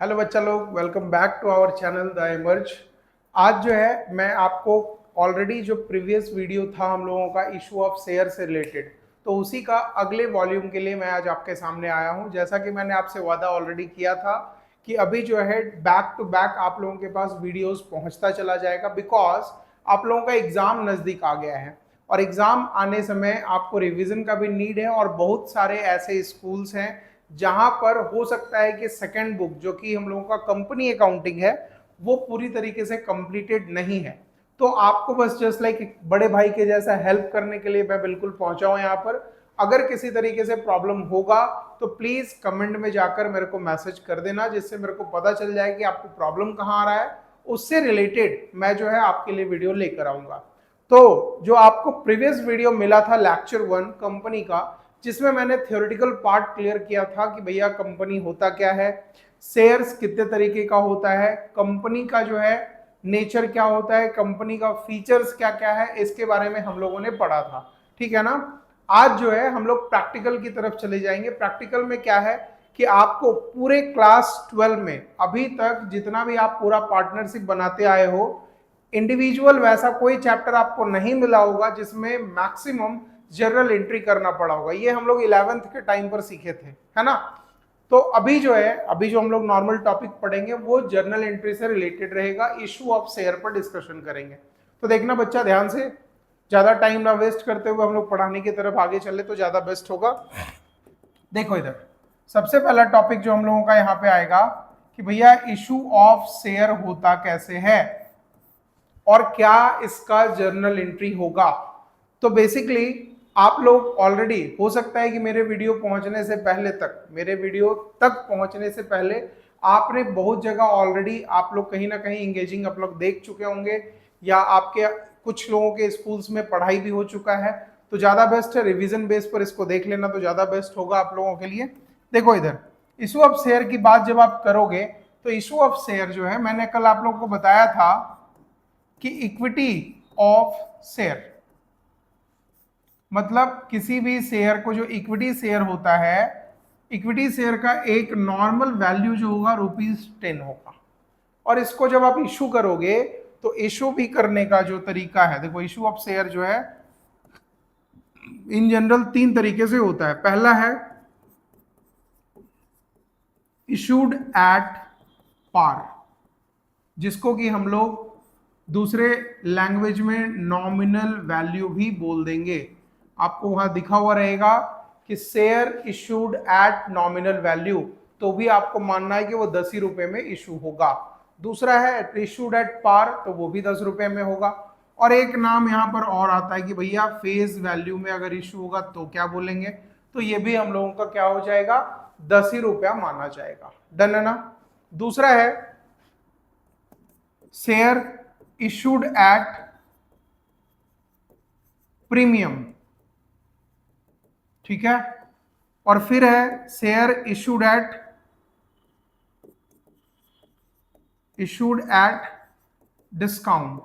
Hello बच्चा लोग, welcome back to our channel the emerge. आज जो है मैं आपको ऑलरेडी जो प्रीवियस वीडियो था हम लोगों का इशू ऑफ शेयर से रिलेटेड, तो उसी का अगले वॉल्यूम के लिए मैं आज आपके सामने आया हूं। जैसा कि मैंने आपसे वादा ऑलरेडी किया था कि अभी जो है बैक टू बैक आप लोगों के पास वीडियोस पहुंचता चला जाएगा, बिकॉज आप लोगों का एग्जाम नज़दीक आ गया है और एग्जाम आने समय आपको रिविजन का भी नीड है। और बहुत सारे ऐसे स्कूल्स हैं जहां पर हो सकता है कि सेकंड बुक जो कि हम लोगों का कंपनी अकाउंटिंग है वो पूरी तरीके से कंप्लीटेड नहीं है। तो आपको बस जस्ट लाइक बड़े भाई के जैसा हेल्प करने के लिए मैं बिल्कुल पहुंचा हूं यहाँ पर। अगर किसी तरीके से प्रॉब्लम होगा तो प्लीज कमेंट में जाकर मेरे को मैसेज कर देना, जिससे मेरे को पता चल जाए कि आपको प्रॉब्लम कहाँ आ रहा है। उससे रिलेटेड मैं जो है आपके लिए वीडियो लेकर आऊंगा। तो जो आपको प्रीवियस वीडियो मिला था लेक्चर 1 कंपनी का, जिसमें मैंने थ्योरेटिकल पार्ट क्लियर किया था कि भैया कंपनी होता क्या है, शेयर्स कितने तरीके का होता है, कंपनी का जो है नेचर क्या होता है, कंपनी का फीचर्स क्या क्या है, इसके बारे में हम लोगों ने पढ़ा था। ठीक है ना। आज जो है हम लोग प्रैक्टिकल की तरफ चले जाएंगे। प्रैक्टिकल में क्या है कि आपको पूरे क्लास 12 में अभी तक जितना भी आप पूरा पार्टनरशिप बनाते आए हो, इंडिविजुअल वैसा कोई चैप्टर आपको नहीं मिला होगा जिसमें मैक्सिमम जर्नल एंट्री करना पड़ा होगा। ये हम लोग 11th के टाइम पर सीखे थे, है ना। तो अभी जो है, अभी जो हम लोग नॉर्मल टॉपिक पढ़ेंगे वो जर्नल एंट्री से रिलेटेड रहेगा, इशू ऑफ शेयर पर डिस्कशन करेंगे। तो देखना बच्चा ध्यान से, ज्यादा टाइम ना वेस्ट करते हुए हम लोग पढ़ाने की तरफ आगे चले तो ज्यादा बेस्ट होगा। देखो इधर सबसे पहला टॉपिक जो हम लोगों का यहाँ पे आएगा कि भैया इशू ऑफ शेयर होता कैसे है और क्या इसका जर्नल एंट्री होगा। तो बेसिकली आप लोग ऑलरेडी हो सकता है कि मेरे वीडियो पहुंचने से पहले तक, मेरे वीडियो तक पहुंचने से पहले आपने बहुत जगह ऑलरेडी आप लोग कहीं ना कहीं इंगेजिंग आप लोग देख चुके होंगे, या आपके कुछ लोगों के स्कूल्स में पढ़ाई भी हो चुका है। तो ज़्यादा बेस्ट है रिवीजन बेस पर इसको देख लेना, तो ज़्यादा बेस्ट होगा आप लोगों के लिए। देखो इधर इशू ऑफ शेयर की बात जब आप करोगे तो इशू ऑफ शेयर जो है मैंने कल आप लोगों को बताया था कि इक्विटी ऑफ शेयर, मतलब किसी भी शेयर को जो इक्विटी शेयर होता है, इक्विटी शेयर का एक नॉर्मल वैल्यू जो होगा ₹10 होगा। और इसको जब आप इशू करोगे तो इशू भी करने का जो तरीका है, देखो इशू ऑफ शेयर जो है इन जनरल 3 तरीके से होता है। पहला है इशूड एट पार, जिसको कि हम लोग दूसरे लैंग्वेज में नॉमिनल वैल्यू भी बोल देंगे। आपको वहां दिखा हुआ रहेगा कि share issued eight nominal value, तो भी आपको मानना है कि वो 10 ही रुपए में इशू होगा। दूसरा है इशूड एट पार, तो वो भी 10 रुपए में होगा। और एक नाम यहाँ पर और आता है कि भैया फेस वैल्यू में अगर इशू होगा तो क्या बोलेंगे, तो ये भी हम लोगों का क्या हो जाएगा, 10 ही रुपया माना जाएगा। डन है ना। दूसरा है शेयर इशूड एट प्रीमियम, ठीक है। और फिर है शेयर इशूड एट डिस्काउंट।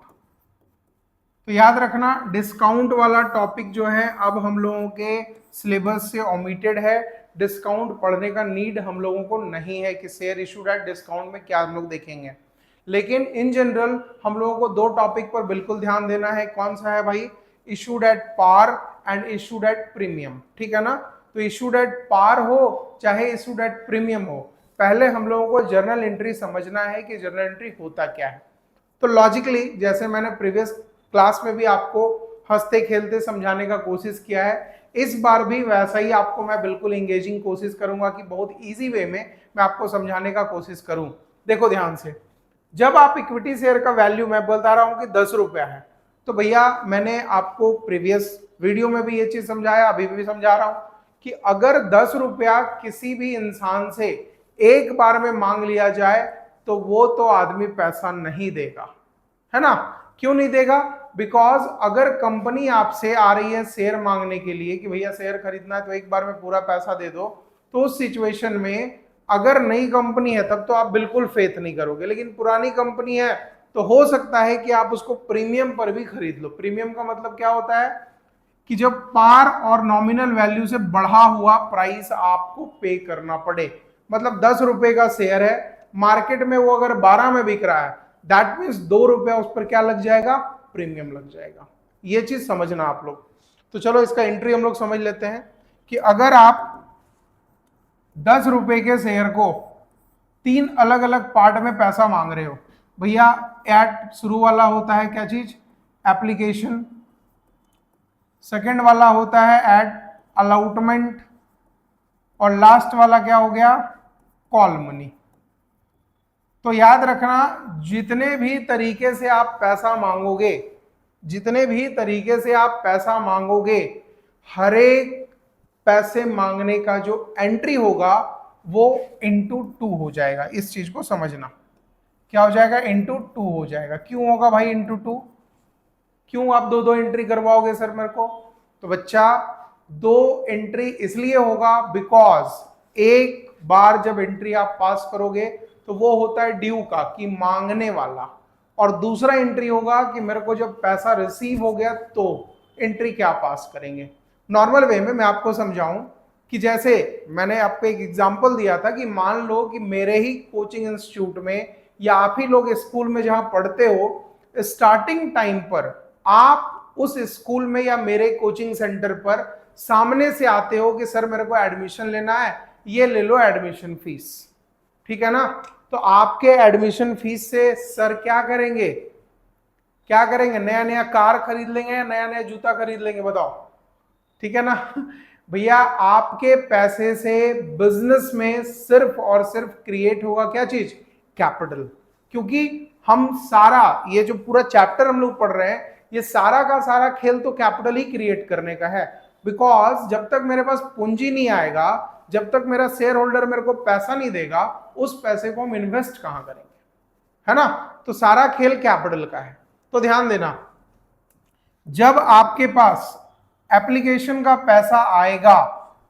तो याद रखना डिस्काउंट वाला टॉपिक जो है अब हम लोगों के सिलेबस से ओमिटेड है। डिस्काउंट पढ़ने का नीड हम लोगों को नहीं है कि शेयर इशूड एट डिस्काउंट में क्या हम लोग देखेंगे। लेकिन इन जनरल हम लोगों को 2 टॉपिक पर बिल्कुल ध्यान देना है। कौन सा है भाई, issued at par and issued at premium, ठीक है ना। तो इशूड एट पार हो चाहे इशूड एट प्रीमियम हो, पहले हम लोगों को जर्नल एंट्री समझना है कि जर्नल एंट्री होता क्या है। तो लॉजिकली जैसे मैंने प्रीवियस क्लास में भी आपको हंसते खेलते समझाने का कोशिश किया है, इस बार भी वैसा ही आपको मैं बिल्कुल इंगेजिंग कोशिश करूंगा कि बहुत इजी वे में मैं आपको समझाने का कोशिश करूं। देखो ध्यान से, जब आप इक्विटी शेयर का वैल्यू मैं बता रहा हूं कि 10 रुपया है, तो भैया मैंने आपको प्रीवियस वीडियो में भी ये चीज समझाया, अभी भी समझा रहा हूं कि अगर 10 रुपया किसी भी इंसान से एक बार में मांग लिया जाए तो वो तो आदमी पैसा नहीं देगा, है ना। क्यों नहीं देगा, बिकॉज अगर कंपनी आपसे आ रही है शेयर मांगने के लिए कि भैया शेयर खरीदना है तो एक बार में पूरा पैसा दे दो, तो उस सिचुएशन में अगर नई कंपनी है तब तो आप बिल्कुल फेथ नहीं करोगे। लेकिन पुरानी कंपनी है तो हो सकता है कि आप उसको प्रीमियम पर भी खरीद लो। प्रीमियम का मतलब क्या होता है कि जब पार और नॉमिनल वैल्यू से बढ़ा हुआ प्राइस आपको पे करना पड़े। मतलब 10 रुपए का शेयर है, मार्केट में वो अगर 12 में बिक रहा है, दैट मीन्स 2 रुपया उस पर क्या लग जाएगा, प्रीमियम लग जाएगा। ये चीज समझना आप लोग। तो चलो इसका एंट्री हम लोग समझ लेते हैं कि अगर आप 10 रुपए के शेयर को 3 अलग अलग पार्ट में पैसा मांग रहे हो, भैया एट शुरू वाला होता है क्या चीज, एप्लीकेशन, सेकंड वाला होता है एट अलॉटमेंट, और लास्ट वाला क्या हो गया, कॉल मनी। तो याद रखना, जितने भी तरीके से आप पैसा मांगोगे, जितने भी तरीके से आप पैसा मांगोगे, हर एक पैसे मांगने का जो एंट्री होगा वो इंटू 2 हो जाएगा। इस चीज को समझना, क्या हो जाएगा, इंटू 2 हो जाएगा। क्यों होगा भाई इंटू 2, क्यों आप 2 एंट्री करवाओगे सर मेरे को, तो बच्चा 2 एंट्री इसलिए होगा बिकॉज एक बार जब एंट्री आप पास करोगे तो वो होता है ड्यू का, कि मांगने वाला, और दूसरा एंट्री होगा कि मेरे को जब पैसा रिसीव हो गया तो एंट्री क्या पास करेंगे। नॉर्मल वे में मैं आपको समझाऊं कि जैसे मैंने आपको एक एग्जांपल दिया था कि मान लो कि मेरे ही कोचिंग इंस्टीट्यूट में या आप ही लोग स्कूल में जहां पढ़ते हो, स्टार्टिंग टाइम पर आप उस स्कूल में या मेरे कोचिंग सेंटर पर सामने से आते हो कि सर मेरे को एडमिशन लेना है, ये ले लो एडमिशन फीस, ठीक है ना। तो आपके एडमिशन फीस से सर क्या करेंगे, क्या करेंगे, नया नया कार खरीद लेंगे या नया नया जूता खरीद लेंगे, बताओ, ठीक है ना। भैया आपके पैसे से बिजनेस में सिर्फ और सिर्फ क्रिएट होगा क्या चीज, कैपिटल। क्योंकि हम सारा ये जो पूरा चैप्टर हम लोग पढ़ रहे हैं, ये सारा का सारा खेल तो कैपिटल ही क्रिएट करने का है। बिकॉज जब तक मेरे पास पूंजी नहीं आएगा, जब तक मेरा शेयर होल्डर मेरे को पैसा नहीं देगा, उस पैसे को हम इन्वेस्ट कहां करेंगे, है ना। तो सारा खेल कैपिटल का है। तो ध्यान देना, जब आपके पास एप्लीकेशन का पैसा आएगा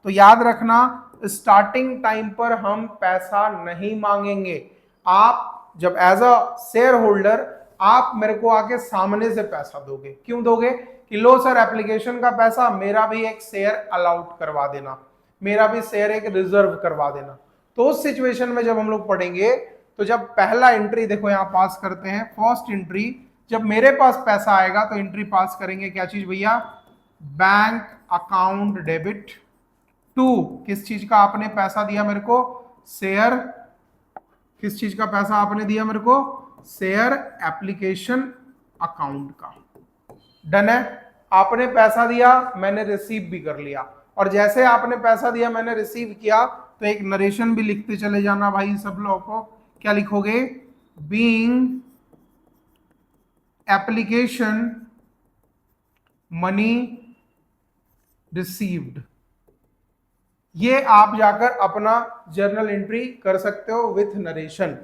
तो याद रखना, स्टार्टिंग टाइम पर हम पैसा नहीं मांगेंगे। आप जब एज अ शेयर होल्डर आप मेरे को आके सामने से पैसा दोगे, क्यों दोगे, कि लो सर एप्लीकेशन का पैसा, मेरा भी एक शेयर अलाउट करवा देना, मेरा भी शेयर एक रिजर्व करवा देना। तो उस सिचुएशन में जब हम लोग पढ़ेंगे, तो जब पहला एंट्री देखो यहां पास करते हैं, फर्स्ट एंट्री, जब मेरे पास पैसा आएगा तो एंट्री पास करेंगे क्या चीज भैया, बैंक अकाउंट डेबिट टू, किस चीज का आपने पैसा दिया मेरे को, शेयर, किस चीज का पैसा आपने दिया मेरे को, शेयर एप्लीकेशन अकाउंट का। डन है, आपने पैसा दिया, मैंने रिसीव भी कर लिया, और जैसे आपने पैसा दिया मैंने रिसीव किया, तो एक नरेशन भी लिखते चले जाना भाई सब लोगों को। क्या लिखोगे, बीइंग एप्लीकेशन मनी रिसीव्ड। ये आप जाकर अपना जर्नल एंट्री कर सकते हो विथ नरेशन।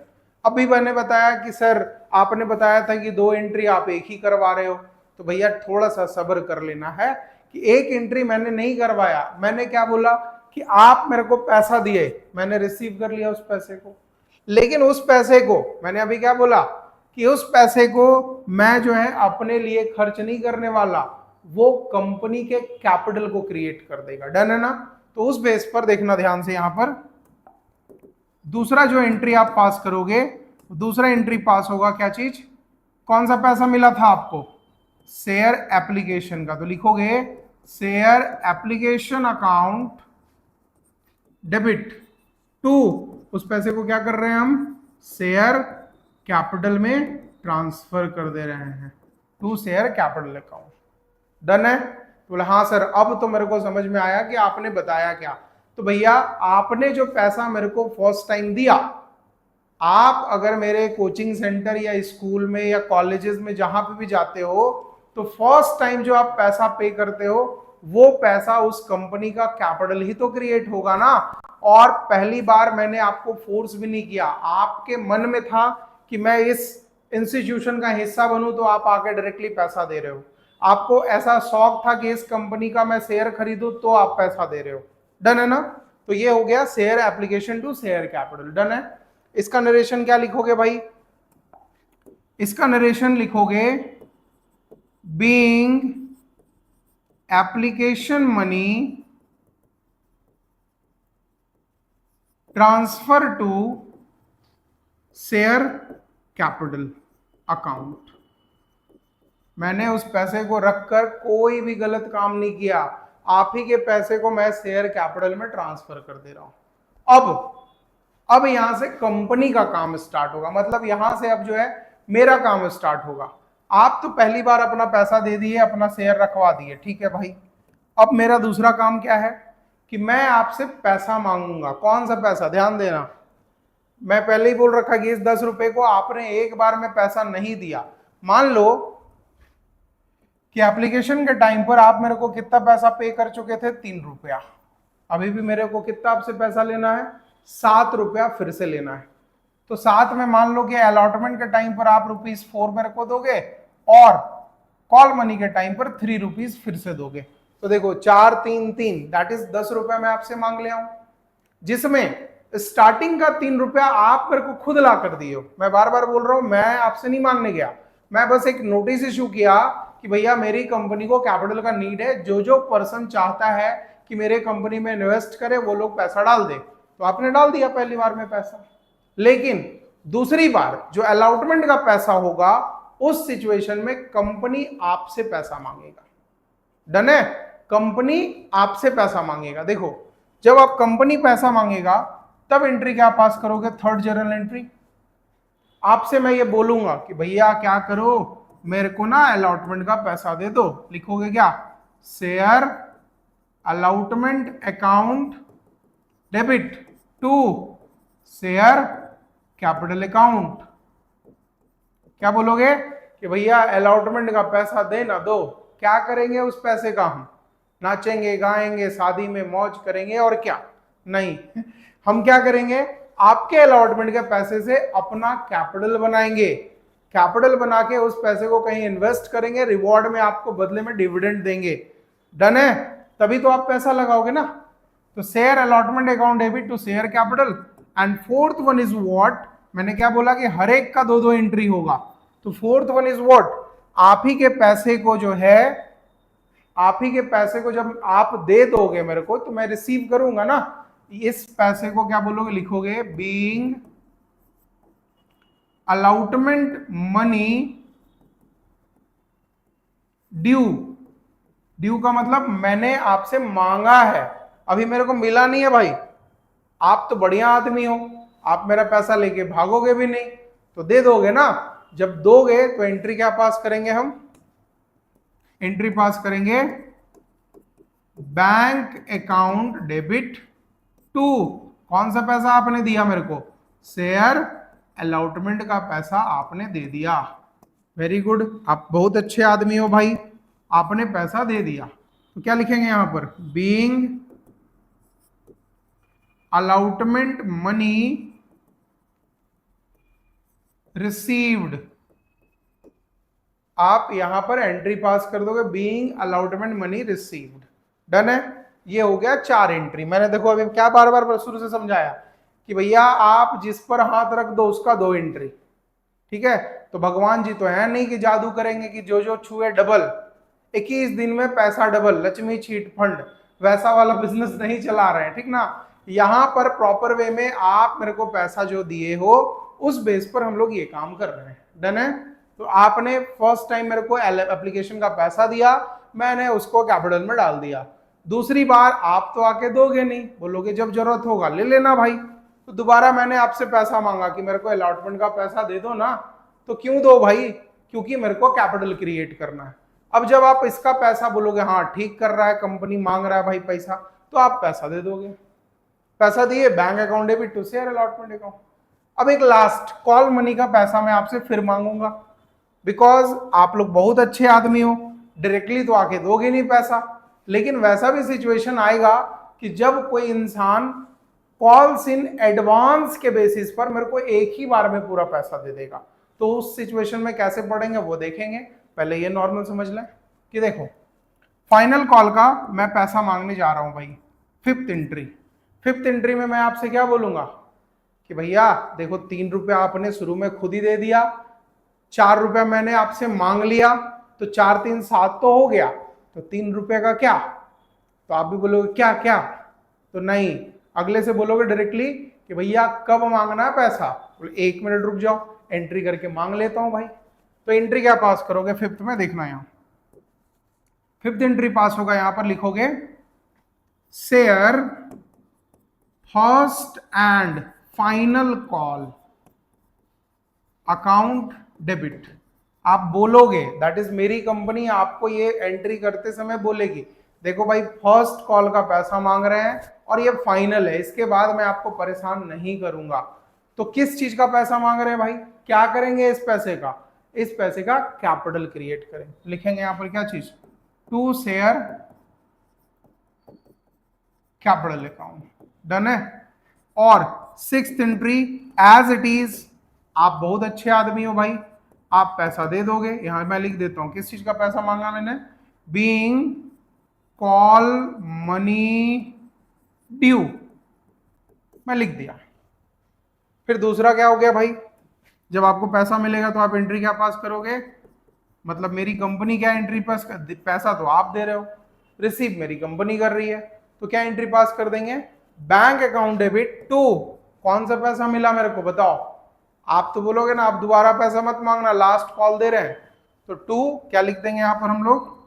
अभी मैंने बताया कि सर आपने बताया था कि 2 एंट्री आप एक ही करवा रहे हो, तो भैया थोड़ा सा सब्र कर लेना है कि एक एंट्री मैंने नहीं करवाया। मैंने क्या बोला कि आप मेरे को पैसा दिए, मैंने रिसीव कर लिया उस पैसे को, लेकिन उस पैसे को मैंने अभी क्या बोला कि उस पैसे को मैं जो है अपने लिए खर्च नहीं करने वाला, वो कंपनी के कैपिटल को क्रिएट कर देगा। डन है ना। तो उस बेस पर देखना ध्यान से, यहां पर दूसरा जो एंट्री आप पास करोगे, दूसरा एंट्री पास होगा क्या चीज, कौन सा पैसा मिला था आपको, शेयर एप्लीकेशन का। तो लिखोगे share application account debit to, उस पैसे को क्या कर रहे हैं हम, शेयर कैपिटल में ट्रांसफर कर दे रहे हैं, to share capital account. Done है। तो बोला हाँ सर अब तो मेरे को समझ में आया कि आपने बताया क्या। तो भैया आपने जो पैसा मेरे को फर्स्ट टाइम दिया, आप अगर मेरे कोचिंग सेंटर या स्कूल में या कॉलेजेस में जहां पे भी जाते हो, तो फर्स्ट टाइम जो आप पैसा पे करते हो, वो पैसा उस कंपनी का कैपिटल ही तो क्रिएट होगा ना। और पहली बार मैंने आपको फोर्स भी नहीं किया, आपके मन में था कि मैं इस इंस्टीट्यूशन का हिस्सा बनूं, तो आप आके डायरेक्टली पैसा दे रहे हो। आपको ऐसा शौक था कि इस कंपनी का मैं शेयर खरीदूं, तो आप पैसा दे रहे हो। डन है ना। तो ये हो गया share application to share capital. Done है। इसका नरेशन क्या लिखोगे भाई, इसका नरेशन लिखोगे being application money transfer to share capital account. मैंने उस पैसे को रखकर कोई भी गलत काम नहीं किया, आप ही के पैसे को मैं शेयर कैपिटल में ट्रांसफर कर दे रहा हूं। अब यहां से कंपनी का काम स्टार्ट होगा, मतलब यहां से अब जो है मेरा काम स्टार्ट होगा। आप तो पहली बार अपना पैसा दे दिए, अपना शेयर रखवा दिए, ठीक है भाई। अब मेरा दूसरा काम क्या है कि मैं आपसे पैसा मांगूंगा। कौन सा पैसा, ध्यान देना, मैं पहले ही बोल रखा कि इस 10 रुपए को आपने एक बार में पैसा नहीं दिया। मान लो कि एप्लीकेशन के टाइम पर आप मेरे को कितना पैसा पे कर चुके थे, 3 रुपया। अभी भी मेरे को कितना आपसे पैसा लेना है, 7 रुपया फिर से लेना है। तो साथ में मान लो कि अलॉटमेंट के टाइम पर आप ₹4 मेरे को दोगे और कॉल मनी के टाइम पर 3 रुपीज फिर से दोगे। तो देखो 4 3 3 दैट इज 10 रुपया मैं आपसे मांग ले आऊं, जिसमें स्टार्टिंग का 3 रुपया आप मेरे को खुद ला कर दिए हो। मैं बार बार बोल रहा हूं, मैं आपसे नहीं मांगने गया, मैं बस एक नोटिस इशू किया कि भैया मेरी कंपनी को कैपिटल का नीड है, जो पर्सन चाहता है कि मेरे कंपनी में इन्वेस्ट करे वो लोग पैसा डाल दे। तो आपने डाल दिया पहली बार में पैसा, लेकिन दूसरी बार जो अलॉटमेंट का पैसा होगा उस सिचुएशन में कंपनी आपसे पैसा मांगेगा। डन है, कंपनी आपसे पैसा मांगेगा। देखो जब आप कंपनी पैसा मांगेगा तब एंट्री क्या पास करोगे, थर्ड जर्नल एंट्री। आपसे मैं ये बोलूंगा कि भैया क्या करो, मेरे को ना अलॉटमेंट का पैसा दे दो, लिखोगे क्या, share allotment account debit to share capital account. क्या बोलोगे कि भैया अलॉटमेंट का पैसा दे ना दो, क्या करेंगे उस पैसे का, हम नाचेंगे गाएंगे, शादी में मौज करेंगे और क्या नहीं। हम क्या करेंगे, आपके अलॉटमेंट के पैसे से अपना कैपिटल बनाएंगे, कैपिटल बना के उस पैसे को कहीं इन्वेस्ट करेंगे, रिवॉर्ड में आपको बदले में डिविडेंड देंगे। डन है, तभी तो आप पैसा लगाओगे ना। तो share allotment account debit to share capital. And fourth one is what, मैंने क्या बोला कि हर एक का 2-2 एंट्री होगा। तो फोर्थ वन इज व्हाट, आप ही के पैसे को जो है, आप ही के पैसे को जब आप दे दोगे मेरे को तो मैं रिसीव करूंगा ना। इस पैसे को क्या बोलोगे, लिखोगे being allotment money due. Due का मतलब मैंने आपसे मांगा है, अभी मेरे को मिला नहीं है भाई। आप तो बढ़िया आदमी हो, आप मेरा पैसा लेके भागोगे भी नहीं, तो दे दोगे ना। जब दोगे तो एंट्री क्या पास करेंगे, हम एंट्री पास करेंगे बैंक अकाउंट डेबिट टू, कौन सा पैसा आपने दिया मेरे को, शेयर अलॉटमेंट का पैसा आपने दे दिया। वेरी गुड, आप बहुत अच्छे आदमी हो भाई, आपने पैसा दे दिया। तो क्या लिखेंगे यहां पर, बीइंग अलॉटमेंट मनी रिसीव्ड। आप यहां पर एंट्री पास कर दोगे being allotment money received. Done है, ये हो गया 4 एंट्री। मैंने देखो अभी क्या बार बार शुरू से समझाया कि भैया आप जिस पर हाथ रख दो उसका 2 एंट्री, ठीक है। तो भगवान जी तो है नहीं कि जादू करेंगे कि जो छुए डबल, 21 दिन में पैसा डबल, लक्ष्मी चीट फंड वैसा वाला बिजनेस नहीं चला रहे हैं, ठीक ना। यहां पर प्रॉपर वे में आप मेरे को पैसा जो दिए हो उस बेस पर हम लोग ये काम कर रहे हैं। डन है, तो आपने फर्स्ट टाइम मेरे को एप्लीकेशन का पैसा दिया, मैंने उसको कैपिटल में डाल दिया। दूसरी बार आप तो आके दोगे नहीं, बोलोगे जब जरूरत होगा ले लेना भाई। तो दोबारा मैंने आपसे पैसा मांगा कि मेरे को अलॉटमेंट का पैसा दे दो ना, तो क्यों दो भाई, क्योंकि मेरे को कैपिटल क्रिएट करना है। अब जब आप इसका पैसा बोलोगे हाँ ठीक कर रहा है, कंपनी मांग रहा है भाई पैसा, तो आप पैसा दे दोगे। पैसा दिए, bank account debit to share allotment account. अब एक लास्ट कॉल मनी का पैसा मैं आपसे फिर मांगूंगा, बिकॉज आप लोग बहुत अच्छे आदमी हो, डायरेक्टली तो आके दोगे नहीं पैसा, लेकिन वैसा भी सिचुएशन आएगा कि जब कोई इंसान कॉल्स इन एडवांस के बेसिस पर मेरे को एक ही बार में पूरा पैसा दे देगा, तो उस सिचुएशन में कैसे पढ़ेंगे वो देखेंगे। पहले ये नॉर्मल समझ लें कि देखो फाइनल कॉल का मैं पैसा मांगने जा रहा हूं भाई, फिफ्थ एंट्री में मैं आपसे क्या बोलूंगा कि भैया देखो 3 रुपया आपने शुरू में खुद ही दे दिया, 4 रुपया मैंने आपसे मांग लिया, तो 4 3 7 तो हो गया, तो 3 रुपये का क्या। तो आप भी बोलोगे क्या क्या, तो नहीं, अगले से बोलोगे डायरेक्टली कि भैया कब मांगना है पैसा, बोले 1 मिनट रुक जाओ, एंट्री करके मांग लेता हूं भाई। तो एंट्री क्या पास करोगे, फिफ्थ में, देखना यहां फिफ्थ एंट्री पास होगा, यहां पर लिखोगे share first and final call account debit. आप बोलोगे, दैट इज मेरी कंपनी आपको ये एंट्री करते समय बोलेगी देखो भाई फर्स्ट कॉल का पैसा मांग रहे हैं और ये फाइनल है, इसके बाद मैं आपको परेशान नहीं करूंगा। तो किस चीज का पैसा मांग रहे हैं भाई, क्या करेंगे इस पैसे का, इस पैसे का कैपिटल क्रिएट करें। लिखेंगे यहां पर क्या चीज, to share capital account, done है। और sixth entry as it is, आप बहुत अच्छे आदमी हो भाई, आप पैसा दे दोगे। यहां मैं लिख देता हूं किस चीज का पैसा मांगा मैंने, बीइंग कॉल मनी ड्यू, मैं लिख दिया। फिर दूसरा क्या हो गया भाई, जब आपको पैसा मिलेगा तो आप एंट्री क्या पास करोगे, मतलब मेरी कंपनी क्या एंट्री पास पैसा तो आप दे रहे हो, रिसीव मेरी कंपनी कर रही है, तो क्या एंट्री पास कर देंगे, बैंक अकाउंट डेबिट टू, कौन सा पैसा मिला मेरे को बताओ। आप तो बोलोगे ना आप दोबारा पैसा मत मांगना, लास्ट कॉल दे रहे हैं, तो टू क्या लिख देंगे यहां पर हम लोग,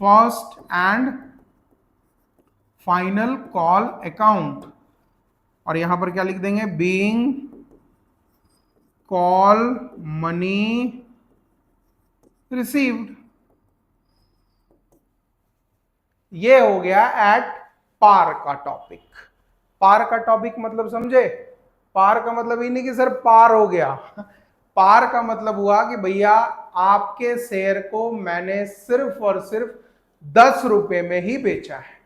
first and final call account, और यहां पर क्या लिख देंगे, बीइंग कॉल मनी रिसीव्ड। ये हो गया एट पार का टॉपिक। पार का टॉपिक मतलब समझे, पार का मतलब ये नहीं कि सर पार हो गया, पार का मतलब हुआ कि भैया आपके शेयर को मैंने सिर्फ और सिर्फ 10 रुपए में ही बेचा है।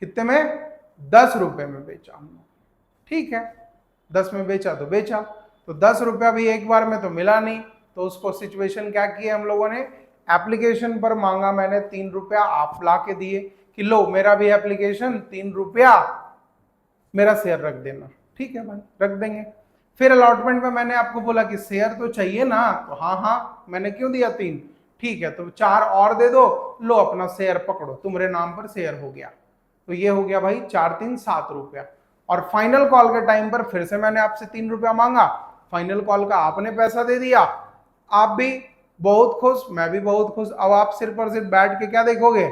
कितने में, 10 रुपए में बेचा हम लोग, ठीक है, 10 में बेचा तो बेचा, तो 10 रुपया भी एक बार में तो मिला नहीं, तो उसको सिचुएशन क्या किया हम लोगों ने, एप्लीकेशन पर मांगा मैंने 3 रुपया, आप ला के दिए कि लो मेरा भी एप्लीकेशन 3 रुपया, मेरा शेयर रख देना, ठीक है भाई रख देंगे। फिर अलॉटमेंट में मैंने आपको बोला कि शेयर तो चाहिए ना, तो हाँ हाँ मैंने क्यों दिया 3, ठीक है तो 4 और दे दो, लो अपना शेयर पकड़ो, तुम्हारे नाम पर शेयर हो गया। तो ये हो गया भाई 4 3 7 रुपया। और फाइनल कॉल के टाइम पर फिर से मैंने आपसे 3 रुपया मांगा, फाइनल कॉल का आपने पैसा दे दिया, आप भी बहुत खुश, मैं भी बहुत खुश। अब आप सिर्फ और सिर्फ बैठ के क्या देखोगे,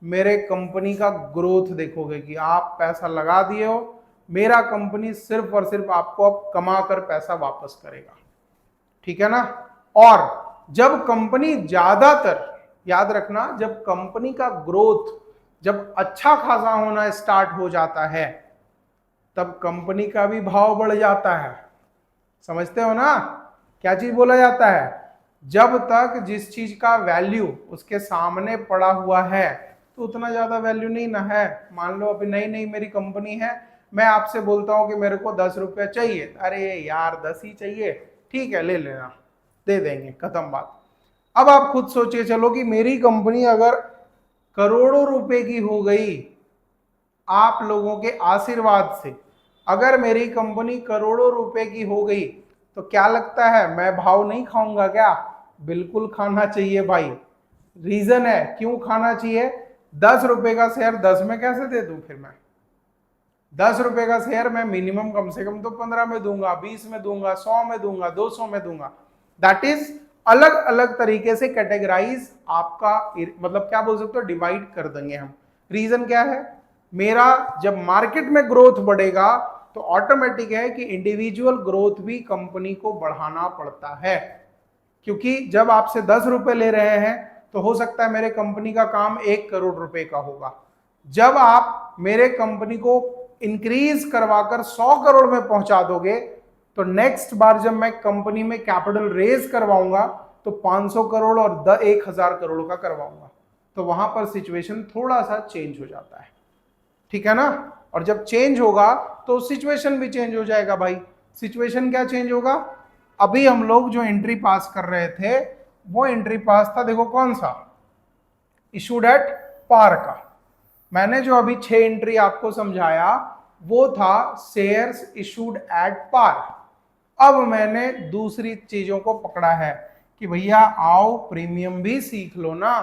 मेरे कंपनी का ग्रोथ देखोगे कि आप पैसा लगा दिए हो, मेरा कंपनी सिर्फ और सिर्फ आपको अब कमा कर पैसा वापस करेगा, ठीक है ना। और जब कंपनी ज्यादातर, याद रखना, जब कंपनी का ग्रोथ जब अच्छा खासा होना स्टार्ट हो जाता है तब कंपनी का भी भाव बढ़ जाता है, समझते हो ना, क्या चीज बोला जाता है, जब तक जिस चीज का वैल्यू उसके सामने पड़ा हुआ है तो उतना ज्यादा वैल्यू नहीं ना है। मान लो अभी नई नई मेरी कंपनी है, मैं आपसे बोलता हूं कि मेरे को 10 रुपया चाहिए, अरे यार 10 ही चाहिए, ठीक है ले लेना, दे देंगे, खत्म बात। अब आप खुद सोचिए चलो कि मेरी कंपनी अगर करोड़ों रुपए की हो गई, आप लोगों के आशीर्वाद से अगर मेरी कंपनी करोड़ों रुपए की हो गई, तो क्या लगता है मैं भाव नहीं खाऊंगा क्या, बिल्कुल खाना चाहिए भाई। रीजन है क्यों खाना चाहिए, 10 रुपए का शेयर 10 में कैसे दे दूं, फिर मैं 10 रुपए का शेयर मैं मिनिमम कम से कम तो 15 में दूंगा, 20 में दूंगा, 100 में दूंगा, 200 में दूंगा। दैट इज अलग अलग तरीके से कैटेगराइज आपका, मतलब क्या बोल सकते हो, डिवाइड कर देंगे हम। रीजन क्या है, मेरा जब मार्केट में ग्रोथ बढ़ेगा तो ऑटोमेटिक है कि इंडिविजुअल ग्रोथ भी कंपनी को बढ़ाना पड़ता है, क्योंकि जब आपसे 10 रुपए ले रहे हैं तो हो सकता है मेरे कंपनी का काम 1 करोड़ रुपए का होगा। जब आप मेरे कंपनी को इंक्रीज करवाकर 100 करोड़ में पहुंचा दोगे तो नेक्स्ट बार जब मैं कंपनी में कैपिटल रेज करवाऊंगा तो 500 करोड़ और 1000 करोड़ का करवाऊंगा, तो वहां पर सिचुएशन थोड़ा सा चेंज हो जाता है, ठीक है ना। और जब चेंज होगा तो सिचुएशन भी चेंज हो जाएगा भाई। सिचुएशन क्या चेंज होगा, अभी हम लोग जो एंट्री पास कर रहे थे वो एंट्री पास था, देखो कौन सा, इशूड एट पार का। मैंने जो अभी 6 एंट्री आपको समझाया वो था शेयर्स इशूड एट पार। अब मैंने दूसरी चीजों को पकड़ा है कि भैया आओ प्रीमियम भी सीख लो ना,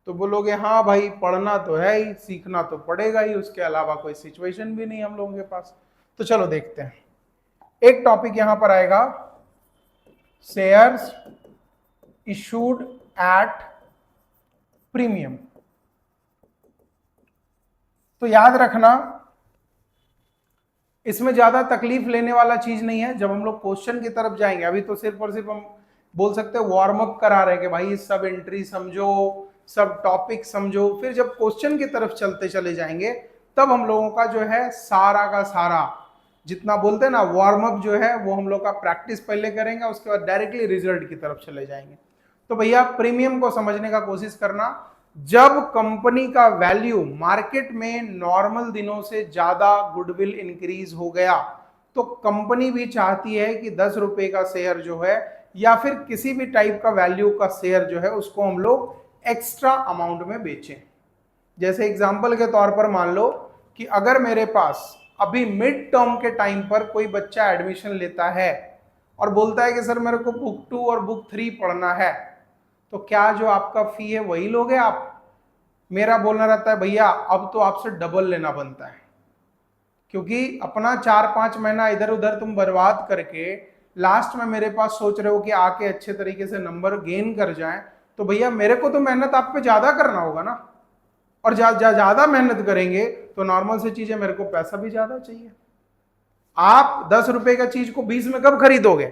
तो बोलोगे हाँ भाई पढ़ना तो है ही, सीखना तो पड़ेगा ही, उसके अलावा कोई सिचुएशन भी नहीं हम लोगों के पास। तो चलो देखते हैं, एक टॉपिक यहां पर आएगा शेयर्स इशूड एट प्रीमियम। तो याद रखना, इसमें ज्यादा तकलीफ लेने वाला चीज नहीं है। जब हम लोग क्वेश्चन की तरफ जाएंगे, अभी तो सिर्फ और सिर्फ हम बोल सकते हैं वार्म अप करा रहे हैं कि भाई सब एंट्री समझो, सब टॉपिक समझो। फिर जब क्वेश्चन की तरफ चलते चले जाएंगे, तब हम लोगों का जो है सारा का सारा जितना बोलते हैं ना वार्म अप जो है वो हम लोग का प्रैक्टिस पहले करेंगे, उसके बाद डायरेक्टली रिजल्ट की तरफ चले जाएंगे। तो भैया प्रीमियम को समझने का कोशिश करना। जब कंपनी का वैल्यू मार्केट में नॉर्मल दिनों से ज्यादा गुडविल इंक्रीज हो गया, तो कंपनी भी चाहती है कि 10 रुपए का शेयर जो है या फिर किसी भी टाइप का वैल्यू का शेयर जो है उसको हम लोग एक्स्ट्रा अमाउंट में बेचें। जैसे एग्जांपल के तौर पर मान लो कि अगर मेरे पास अभी मिड टर्म के टाइम पर कोई बच्चा एडमिशन लेता है और बोलता है कि सर मेरे को बुक 2 और बुक 3 पढ़ना है, तो क्या जो आपका फी है वही लोगे आप? मेरा बोलना रहता है भैया अब तो आपसे डबल लेना बनता है, क्योंकि अपना 4-5 महीना इधर उधर तुम बर्बाद करके लास्ट में मेरे पास सोच रहे हो कि आके अच्छे तरीके से नंबर गेन कर जाएं, तो भैया मेरे को तो मेहनत आप पे ज्यादा करना होगा ना। और ज्यादा मेहनत करेंगे तो नॉर्मल से चीज है, मेरे को पैसा भी ज्यादा चाहिए। आप 10 रुपए का चीज को 20 में कब खरीदोगे?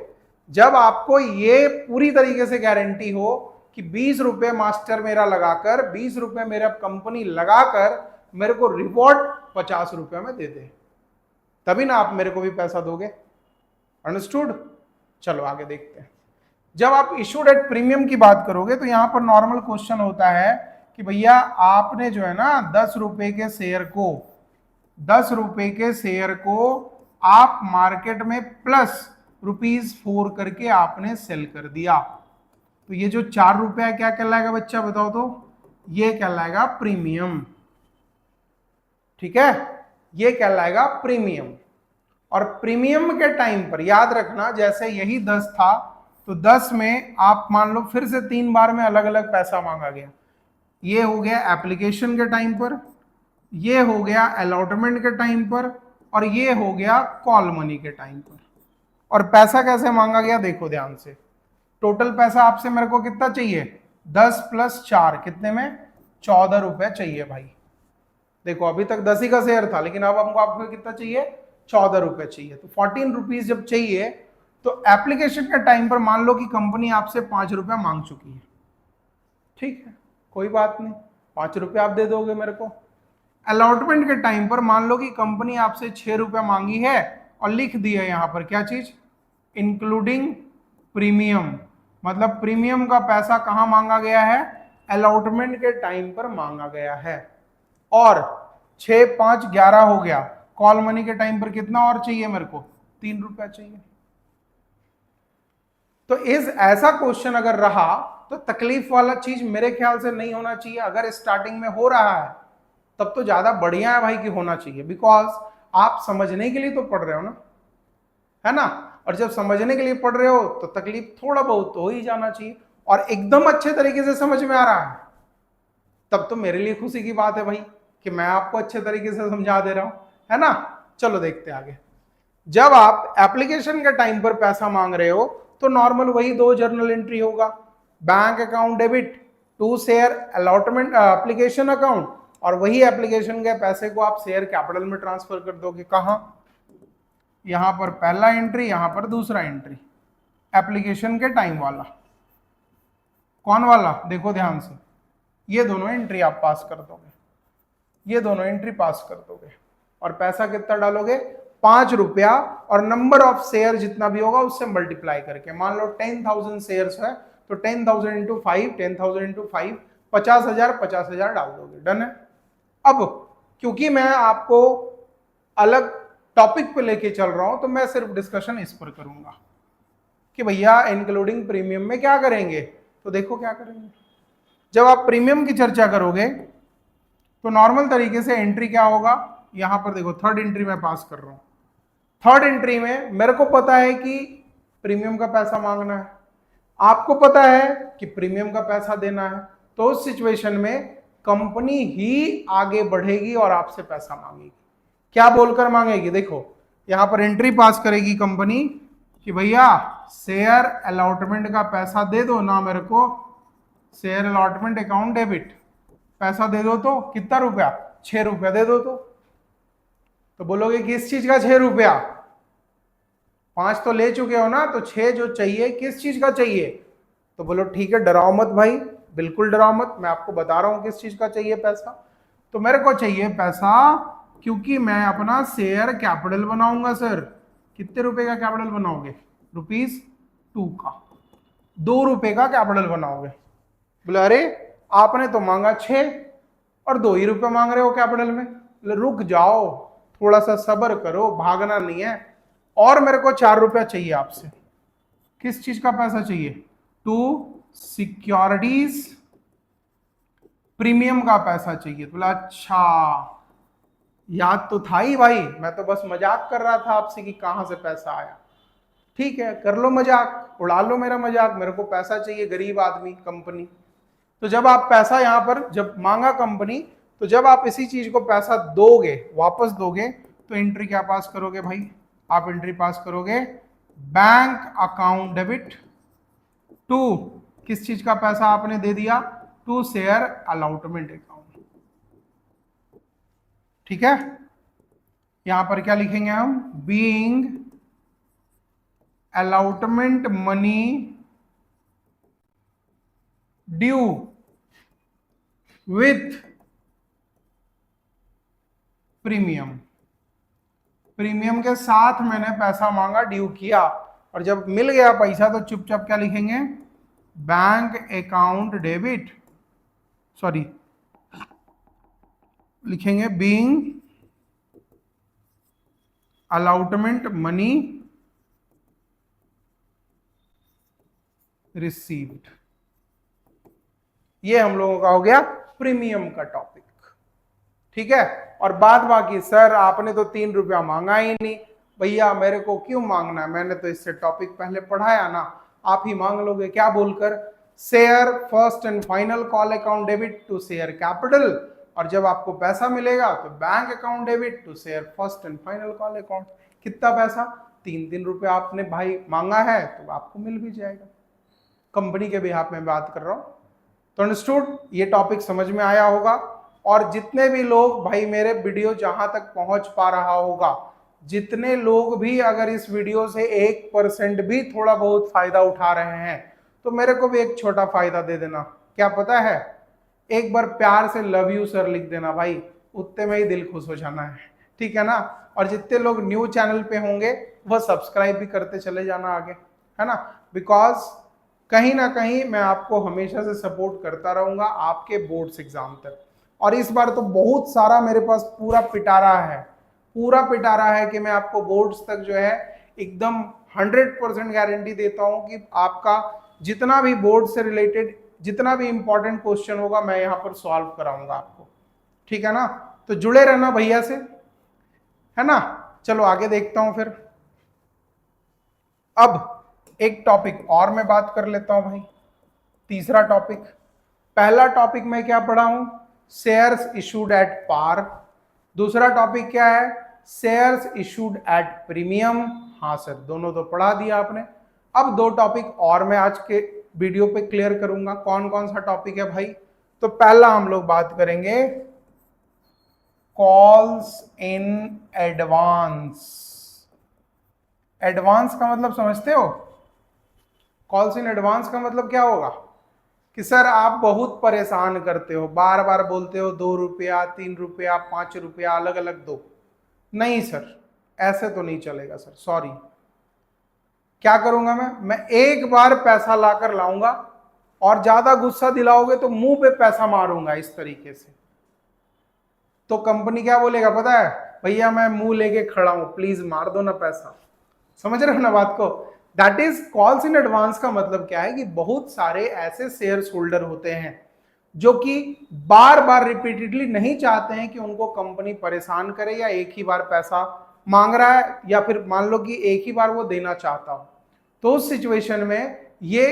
जब आपको ये पूरी तरीके से गारंटी हो कि 20 रुपए मास्टर मेरा लगाकर, 20 रुपए मेरा कंपनी लगाकर मेरे को रिवॉर्ड 50 रुपए में दे दे, तभी ना आप मेरे को भी पैसा दोगे। अंडरस्टूड? चलो आगे देखते हैं। जब आप इशूड एट प्रीमियम की बात करोगे तो यहां पर नॉर्मल क्वेश्चन होता है कि भैया आपने जो है ना 10 रुपए के शेयर को, 10 रुपए के शेयर को आप मार्केट में प्लस ₹4 करके आपने सेल कर दिया, तो ये जो 4 रुपया क्या कहलाएगा बच्चा बताओ तो? ये कहलाएगा प्रीमियम। ठीक है, ये कहलाएगा प्रीमियम। और प्रीमियम के टाइम पर याद रखना, जैसे यही 10 था तो 10 में आप मान लो फिर से 3 बार में अलग अलग पैसा मांगा गया। ये हो गया एप्लीकेशन के टाइम पर, ये हो गया अलॉटमेंट के टाइम पर, और ये हो गया कॉल मनी के टाइम पर। और पैसा कैसे मांगा गया देखो ध्यान से। टोटल पैसा आपसे मेरे को कितना चाहिए? 10 + 4 कितने में? 14 रुपए चाहिए भाई। देखो अभी तक 10 ही का शेयर था, लेकिन अब हमको आपको कितना चाहिए? 14 रुपए चाहिए। तो 14 रुपीज जब चाहिए तो एप्लीकेशन के टाइम पर मान लो कि कंपनी आपसे 5 रुपया मांग चुकी है। ठीक है, कोई बात नहीं, 5 रुपये आप दे दोगे मेरे को। अलॉटमेंट के टाइम पर मान लो कि कंपनी आपसे 6 रुपया मांगी है और लिख दिया यहां पर क्या चीज? Including premium. मतलब प्रीमियम का पैसा कहां मांगा गया है? अलॉटमेंट के टाइम पर मांगा गया है। और 6, 5, 11 हो गया। कॉल मनी के टाइम पर कितना और चाहिए मेरे को? 3 रुपया चाहिए। तो इस ऐसा क्वेश्चन अगर रहा तो तकलीफ वाला चीज मेरे ख्याल से नहीं होना चाहिए। अगर स्टार्टिंग में हो रहा है तब तो ज्यादा बढ़िया है भाई कि होना चाहिए, बिकॉज आप समझने के लिए तो पढ़ रहे हो ना, है ना। और जब समझने के लिए पढ़ रहे हो तो तकलीफ थोड़ा बहुत तो हो ही जाना चाहिए। और एकदम अच्छे तरीके से समझ में आ रहा है तब तो मेरे लिए खुशी की बात है भाई कि मैं आपको अच्छे तरीके से समझा दे रहा हूं, है ना। चलो देखते आगे। जब आप एप्लीकेशन के टाइम पर पैसा मांग रहे हो तो नॉर्मल वही 2 जर्नल एंट्री होगा। Bank account debit, to share allotment application account, और वही एप्लीकेशन के पैसे को आप शेयर कैपिटल में ट्रांसफर कर दोगे। कहां? यहां पर पहला एंट्री, यहां पर दूसरा एंट्री। एप्लीकेशन के टाइम वाला कौन वाला? देखो ध्यान से, ये दोनों एंट्री आप पास कर दोगे, ये दोनों एंट्री पास कर दोगे। और पैसा कितना डालोगे? 5 रुपया, और नंबर ऑफ शेयर जितना भी होगा उससे मल्टीप्लाई करके। मान लो 10,000 शेयर्स है तो 10,000 इंटू 5, 10,000 इंटू 5, 50,000, 50,000 डाल दोगे। डन है। अब क्योंकि मैं आपको अलग टॉपिक पे लेके चल रहा हूं तो मैं सिर्फ डिस्कशन इस पर करूंगा कि भैया इंक्लूडिंग प्रीमियम में क्या करेंगे। तो देखो क्या करेंगे। जब आप प्रीमियम की चर्चा करोगे तो नॉर्मल तरीके से एंट्री क्या होगा? यहां पर देखो थर्ड एंट्री में पास कर रहा हूं। थर्ड एंट्री में मेरे को पता है कि प्रीमियम का पैसा मांगना है, आपको पता है कि प्रीमियम का पैसा देना है। तो उस सिचुएशन में कंपनी ही आगे बढ़ेगी और आपसे पैसा मांगेगी। क्या बोलकर मांगेगी? देखो यहां पर एंट्री पास करेगी कंपनी कि भैया शेयर अलॉटमेंट का पैसा दे दो ना मेरे को, शेयर अलॉटमेंट अकाउंट डेबिट, पैसा दे दो। तो कितना रुपया? 6 रुपया दे दो। तो बोलोगे किस चीज का 6 रुपया? 5 तो ले चुके हो ना, तो 6 जो चाहिए किस चीज का चाहिए? तो बोलो ठीक है, डराओ मत भाई, बिल्कुल डराओ मत, मैं आपको बता रहा हूं किस चीज का चाहिए पैसा। तो मेरे को चाहिए पैसा क्योंकि मैं अपना शेयर कैपिटल बनाऊंगा सर। कितने रुपए का कैपिटल बनाओगे? ₹2 का, 2 रुपए का कैपिटल बनाओगे। बोले अरे आपने तो मांगा 6 और 2 ही रुपए मांग रहे हो कैपिटल में। बोले रुक जाओ, थोड़ा सा सब्र करो, भागना नहीं है। और मेरे को 4 रुपया चाहिए आपसे। किस चीज का पैसा चाहिए? टू सिक्योरिटीज प्रीमियम का पैसा चाहिए। तो बोला अच्छा, याद तो था ही भाई, मैं तो बस मजाक कर रहा था आपसे कि कहां से पैसा आया। ठीक है, कर लो मजाक, उड़ा लो मेरा मजाक, मेरे को पैसा चाहिए, गरीब आदमी, कंपनी। तो जब आप पैसा यहां पर जब मांगा कंपनी, तो जब आप इसी चीज को पैसा दोगे, वापस दोगे, तो एंट्री क्या पास करोगे भाई? आप एंट्री पास करोगे बैंक अकाउंट डेबिट टू, किस चीज का पैसा आपने दे दिया? To share allotment account. ठीक है, यहां पर क्या लिखेंगे हम? Being allotment money due with premium. Premium के साथ मैंने पैसा मांगा, ड्यू किया, और जब मिल गया पैसा तो चुपचाप क्या लिखेंगे? बैंक अकाउंट डेबिट, सॉरी लिखेंगे बीइंग अलॉटमेंट मनी रिसीव्ड। ये हम लोगों का हो गया प्रीमियम का टॉपिक। ठीक है, और बाद बाकी सर आपने तो 3 रुपया मांगा ही नहीं। भैया मेरे को क्यों मांगना है, मैंने तो इससे टॉपिक पहले पढ़ाया ना, आप ही मांग लोगे। क्या बोलकर? Share first and final call account debit to share capital, और जब आपको पैसा मिलेगा तो bank account debit to share first and final call account. कितना पैसा? 3 रुपया आपने भाई मांगा है, तो आपको मिल भी जाएगा। कंपनी के बिहाफ में बात कर रहा हूं। तो अंडरस्टूड, ये टॉपिक समझ में आया होगा। और जितने भी लोग भाई मेरे वीडियो जहां तक पहुंच पा रहा होगा, जितने लोग भी अगर इस वीडियो से 1% भी थोड़ा बहुत फायदा उठा रहे हैं, तो मेरे को भी एक छोटा फायदा दे देना। क्या पता है? एक बार प्यार से लव यू सर लिख देना भाई, उतने में ही दिल खुश हो जाना है। ठीक है ना? और जितने लोग न्यू चैनल पे होंगे वह सब्सक्राइब भी करते चले जाना आगे, है ना? बिकॉज कहीं ना कहीं मैं आपको हमेशा से सपोर्ट करता रहूंगा आपके बोर्ड्स एग्जाम तक। और इस बार तो बहुत सारा मेरे पास पूरा पिटारा है, पूरा पिटारा है कि मैं आपको बोर्ड्स तक जो है एकदम 100% गारंटी देता हूं कि आपका जितना भी बोर्ड से रिलेटेड जितना भी इंपॉर्टेंट क्वेश्चन होगा मैं यहां पर सॉल्व कराऊंगा आपको। ठीक है ना? तो जुड़े रहना भैया से, है ना? चलो आगे देखता हूं फिर। अब एक टॉपिक और मैं बात कर लेता हूं भाई, तीसरा टॉपिक। पहला टॉपिक मैं क्या पढ़ा हूं? Shares issued at par. दूसरा टॉपिक क्या है? Shares issued at premium. हाँ सर, दोनों तो पढ़ा दिया आपने। अब 2 टॉपिक और मैं आज के वीडियो पे क्लियर करूंगा। कौन कौन सा टॉपिक है भाई? तो पहला हम लोग बात करेंगे कॉल्स इन एडवांस। एडवांस का मतलब समझते हो? कॉल्स इन एडवांस का मतलब क्या होगा? कि सर आप बहुत परेशान करते हो, बार बार बोलते हो 2 रुपया, 3 रुपया, 5 रुपया अलग अलग दो। नहीं सर, ऐसे तो नहीं चलेगा सर, सॉरी। क्या करूंगा मैं एक बार पैसा लाकर लाऊंगा, और ज्यादा गुस्सा दिलाओगे तो मुंह पे पैसा मारूंगा इस तरीके से। तो कंपनी क्या बोलेगा पता है? भैया मैं मुंह लेके खड़ा हूं, प्लीज मार दो ना पैसा। समझ रहे हो ना बात को? That is calls in advance का मतलब क्या है कि बहुत सारे ऐसे शेयर्स होल्डर होते हैं जो कि बार बार रिपीटेडली नहीं चाहते हैं कि उनको कंपनी परेशान करे या एक ही बार पैसा मांग रहा है, या फिर मान लो कि एक ही बार वो देना चाहता हो। तो उस सिचुएशन में ये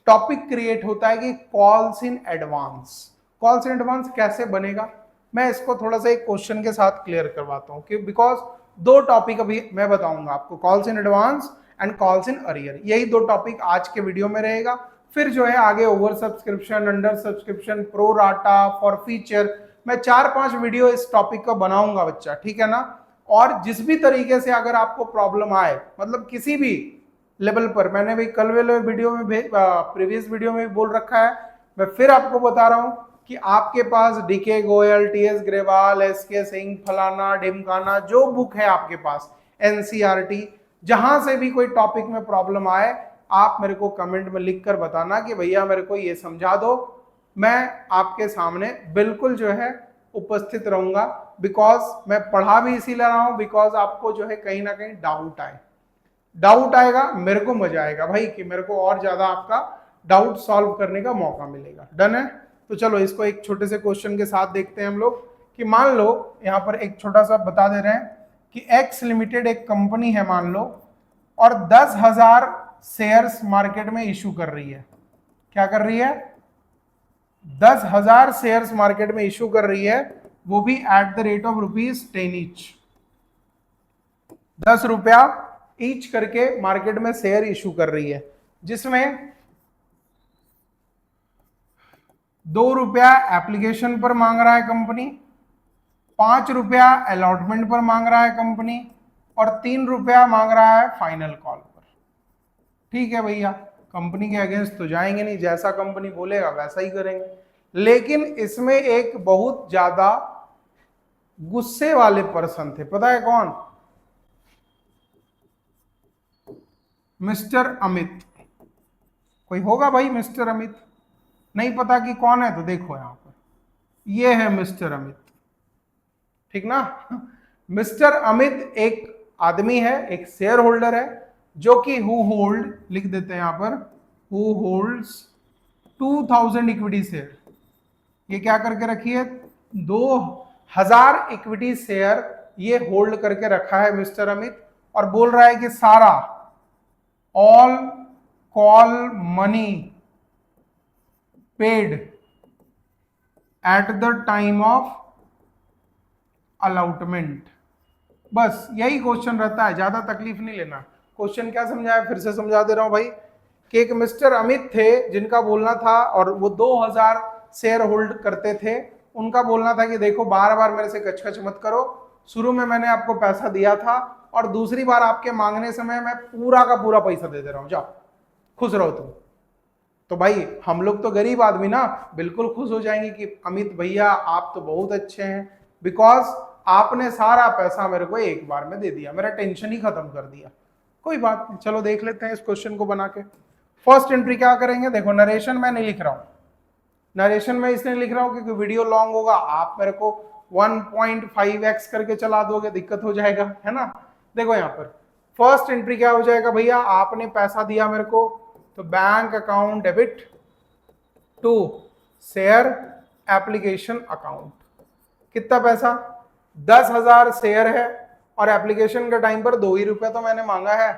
टॉपिक क्रिएट होता है कि calls in advance. Calls in advance कैसे बनेगा, मैं इसको थोड़ा सा एक क्वेश्चन के साथ क्लियर करवाता हूं कि बिकॉज दो टॉपिक अभी मैं बताऊंगा आपको, calls in advance and calls in arrear, यही दो टॉपिक आज के वीडियो में रहेगा। फिर जो है आगे over subscription, under subscription, pro rata, for feature, मैं 4-5 वीडियो इस टॉपिक का बनाऊंगा बच्चा, ठीक है ना। और जिस भी तरीके से अगर आपको प्रॉब्लम आए, मतलब किसी भी लेवल पर, मैंने भी कल वाले वीडियो में प्रीवियस वीडियो में भी बोल रखा है, मैं फिर आपको बता रहा हूं कि आपके पास DK Goyal, TS Grewal, SK Singh, फलाना ढिमकाना जो बुक है आपके पास, एनसीईआरटी, जहां से भी कोई टॉपिक में प्रॉब्लम आए, आप मेरे को कमेंट में लिख कर बताना कि भैया मेरे को ये समझा दो। मैं आपके सामने बिल्कुल जो है उपस्थित रहूंगा, बिकॉज मैं पढ़ा भी इसीलिए रहा हूं, बिकॉज आपको जो है कहीं ना कहीं डाउट आएगा, मेरे को मजा आएगा भाई कि मेरे को और ज्यादा आपका डाउट सॉल्व करने का मौका मिलेगा। डन है? तो चलो इसको एक छोटे से क्वेश्चन के साथ देखते हैं हम लोग कि मान लो यहां पर एक छोटा सा बता दे रहे हैं कि एक्स लिमिटेड एक कंपनी है मान लो, और 10,000 शेयर्स मार्केट में इशू कर रही है। क्या कर रही है? 10,000 शेयर्स मार्केट में इशू कर रही है, वो भी at the rate of ₹10 each. 10 रुपया ईच करके मार्केट में शेयर इशू कर रही है, जिसमें 2 रुपया एप्लीकेशन पर मांग रहा है कंपनी, 5 रुपया अलॉटमेंट पर मांग रहा है कंपनी, और 3 रुपया मांग रहा है फाइनल कॉल पर। ठीक है भैया, कंपनी के अगेंस्ट तो जाएंगे नहीं, जैसा कंपनी बोलेगा वैसा ही करेंगे। लेकिन इसमें एक बहुत ज्यादा गुस्से वाले पर्सन थे, पता है कौन? मिस्टर अमित। कोई होगा भाई मिस्टर अमित, नहीं पता कि कौन है? तो देखो यहां पर, ये है मिस्टर अमित, ठीक ना। मिस्टर अमित एक आदमी है, एक शेयर होल्डर है, जो कि हु होल्ड, लिख देते हैं यहां पर, हु होल्ड्स 2000 इक्विटी शेयर। ये क्या करके रखी है? 2000 इक्विटी शेयर ये होल्ड करके रखा है मिस्टर अमित, और बोल रहा है कि सारा all call money paid at the time of allotment. बस यही क्वेश्चन रहता है, ज्यादा तकलीफ नहीं लेना। क्वेश्चन क्या समझाया, फिर से समझा दे रहा हूं भाई, कि एक मिस्टर अमित थे जिनका बोलना था, और वो 2000 शेयर होल्ड करते थे, उनका बोलना था कि देखो बार बार मेरे से कचकच मत करो, शुरू में मैंने आपको पैसा दिया था, और दूसरी बार आपके मांगने समय मैं पूरा का पूरा पैसा दे दे रहा हूं, जाओ खुश रहो तुम। तो भाई हम लोग तो गरीब आदमी ना, बिल्कुल खुश हो जाएंगे कि अमित भैया आप तो बहुत अच्छे हैं, बिकॉज आपने सारा पैसा मेरे को एक बार में दे दिया, मेरा टेंशन ही खत्म कर दिया। कोई बात नहीं, चलो देख लेते हैं इस क्वेश्चन को बना के। फर्स्ट एंट्री क्या करेंगे? देखो, नरेशन मैं नहीं लिख रहा हूं, नरेशन में इसलिए लिख रहा हूं क्योंकि वीडियो लॉन्ग होगा, आप मेरे को 1.5x करके चला दोगे, दिक्कत हो जाएगा, है ना। देखो यहां पर फर्स्ट एंट्री क्या हो जाएगा भैया, आपने पैसा दिया मेरे को, तो bank account debit to share application account. कितना पैसा? 10,000 शेयर है, और एप्लीकेशन के टाइम पर 2 ही रुपया तो मैंने मांगा है,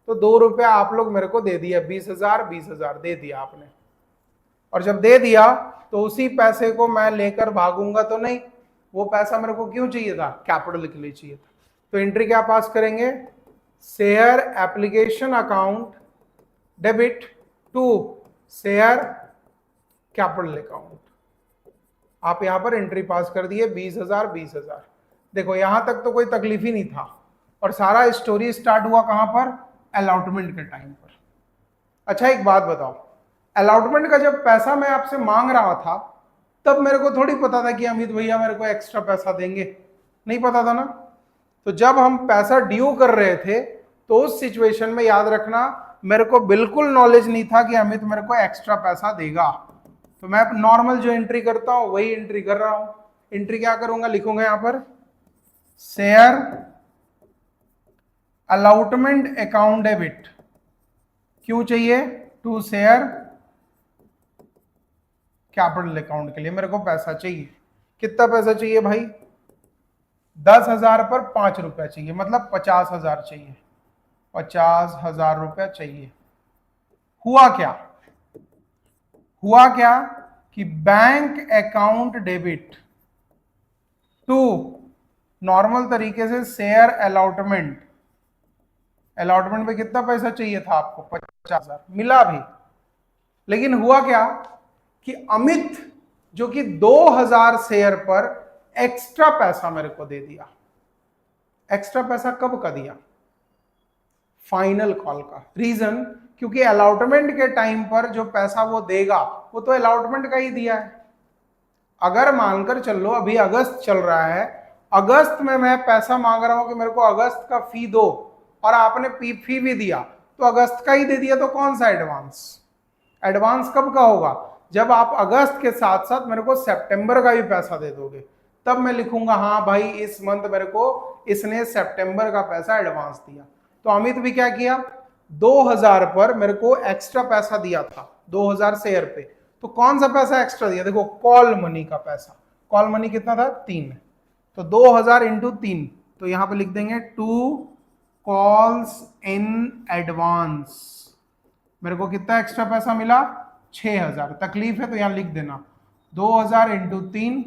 तो 2 रुपया आप लोग मेरे को दे दिया, 20,000 दे दिया आपने। और जब दे दिया तो उसी पैसे को मैं लेकर भागूंगा तो नहीं, वो पैसा मेरे को क्यों चाहिए था? कैपिटल के लिए चाहिए था। तो एंट्री क्या पास करेंगे? Share application account debit to share capital account. आप यहां पर एंट्री पास कर दिए 20,000। देखो यहां तक तो कोई तकलीफ ही नहीं था, और सारा स्टोरी स्टार्ट हुआ कहां पर? अलॉटमेंट के टाइम पर। अच्छा एक बात बताओ, अलॉटमेंट का जब पैसा मैं आपसे मांग रहा था, तब मेरे को थोड़ी पता था कि अमित भैया मेरे को एक्स्ट्रा पैसा देंगे, नहीं पता था ना। तो जब हम पैसा ड्यू कर रहे थे, तो उस सिचुएशन में याद रखना, मेरे को बिल्कुल नॉलेज नहीं था कि अमित मेरे को एक्स्ट्रा पैसा देगा। तो मैं नॉर्मल जो एंट्री करता हूं वही एंट्री कर रहा हूं। एंट्री क्या करूंगा? लिखूंगा यहां पर शेयर अलॉटमेंट अकाउंट डेबिट। क्यों चाहिए? टू शेयर कैपिटल अकाउंट के लिए मेरे को पैसा चाहिए। कितना पैसा चाहिए भाई? 10,000 पर 5 रुपया चाहिए, मतलब 50,000 चाहिए, 50,000 रुपया चाहिए। हुआ क्या कि bank account debit to normal तरीके से शेयर अलॉटमेंट, अलॉटमेंट पे कितना पैसा चाहिए था आपको? 50,000 मिला भी। लेकिन हुआ क्या कि अमित जो कि 2,000 शेयर पर एक्स्ट्रा पैसा मेरे को दे दिया। एक्स्ट्रा पैसा कब का दिया? फाइनल कॉल का। रीजन, क्योंकि अलॉटमेंट के टाइम पर जो पैसा वो देगा वो तो अलॉटमेंट का ही दिया है। अगर मानकर चलो अभी अगस्त चल रहा है, अगस्त में मैं पैसा मांग रहा हूं कि मेरे को अगस्त का फी दो, और आपने फी भी दिया, तो अगस्त का ही दे दिया, तो कौन सा एडवांस? एडवांस कब का होगा? जब आप अगस्त के साथ साथ मेरे को सितंबर का भी पैसा दे दोगे, तब मैं लिखूंगा हाँ भाई इस मंथ मेरे को इसने सितंबर का पैसा एडवांस दिया। तो अमित भी क्या किया, 2,000 पर मेरे को एक्स्ट्रा पैसा दिया था, 2,000 शेयर पे। तो कौन सा पैसा एक्स्ट्रा दिया? देखो, कॉल मनी का पैसा। कॉल मनी कितना था? 3। तो 2,000 इंटू 3, तो यहां पे लिख देंगे 2 कॉल्स इन एडवांस। मेरे को कितना एक्स्ट्रा पैसा मिला? 6,000। तकलीफ है तो यहां लिख देना 2,000 इंटू 3,